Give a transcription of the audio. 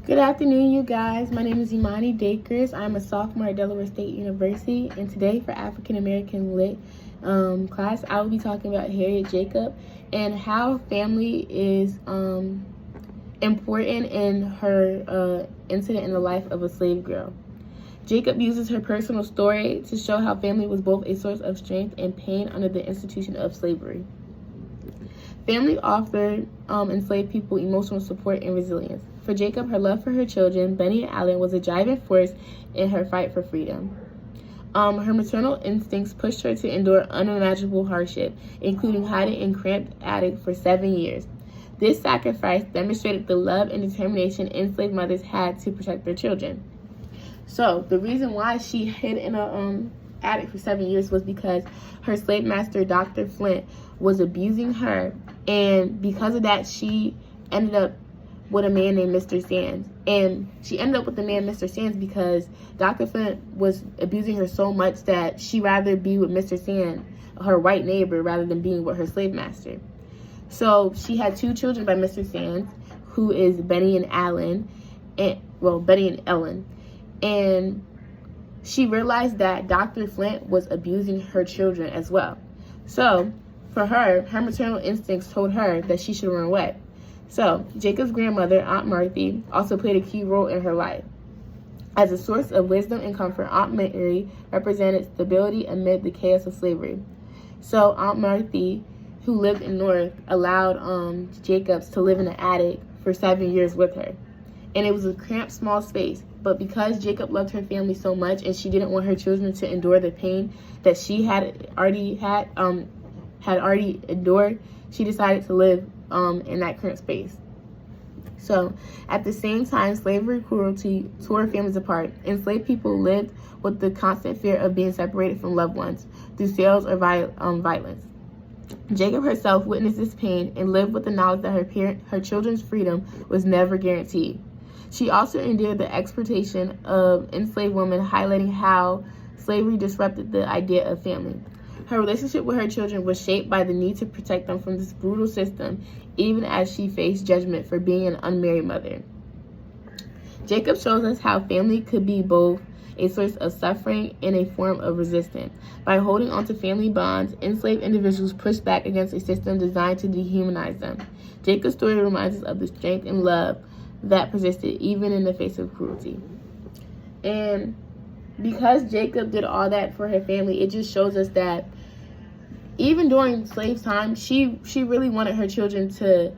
Good afternoon, you guys. My name is Imani Dakers. I'm a sophomore at Delaware State University, and today for African American Lit class, I will be talking about Harriet Jacob and how family is important in her incident in the life of a slave girl. Jacob uses her personal story to show how family was both a source of strength and pain under the institution of slavery. Family offered enslaved people emotional support and resilience. For Jacob, her love for her children, Benny and Allen, was a driving force in her fight for freedom. Her maternal instincts pushed her to endure unimaginable hardship, including hiding in cramped attic for 7 years. This sacrifice demonstrated the love and determination enslaved mothers had to protect their children. So the reason why she hid in a attic for 7 years was because her slave master, Dr. Flint, was abusing her, and because of that, she ended up with a man named Mr. Sands. And she ended up with the man Mr. Sands because Dr. Flint was abusing her so much that she rather be with Mr. Sands, her white neighbor, rather than being with her slave master. So she had 2 children by Mr. Sands, who is Benny and Ellen, Benny and Ellen. And she realized that Dr. Flint was abusing her children as well. So for her maternal instincts told her that she should run away. So Jacob's grandmother, Aunt Marthy, also played a key role in her life. As a source of wisdom and comfort, Aunt Mary represented stability amid the chaos of slavery. So Aunt Marthy, who lived in North, allowed Jacobs to live in the attic for 7 years with her. And it was a cramped, small space. But because Jacob loved her family so much and she didn't want her children to endure the pain that she had already endured, she decided to live in that cramped space. So, at the same time, slavery cruelty tore families apart. Enslaved people lived with the constant fear of being separated from loved ones through sales or violence. Jacob herself witnessed this pain and lived with the knowledge that her children's freedom was never guaranteed. She also endured the exploitation of enslaved women, highlighting how slavery disrupted the idea of family. Her relationship with her children was shaped by the need to protect them from this brutal system, even as she faced judgment for being an unmarried mother. Jacob shows us how family could be both a source of suffering and a form of resistance. By holding onto family bonds, enslaved individuals pushed back against a system designed to dehumanize them. Jacob's story reminds us of the strength and love that persisted even in the face of cruelty. And because Jacob did all that for her family, it just shows us that even during slave time, she really wanted her children to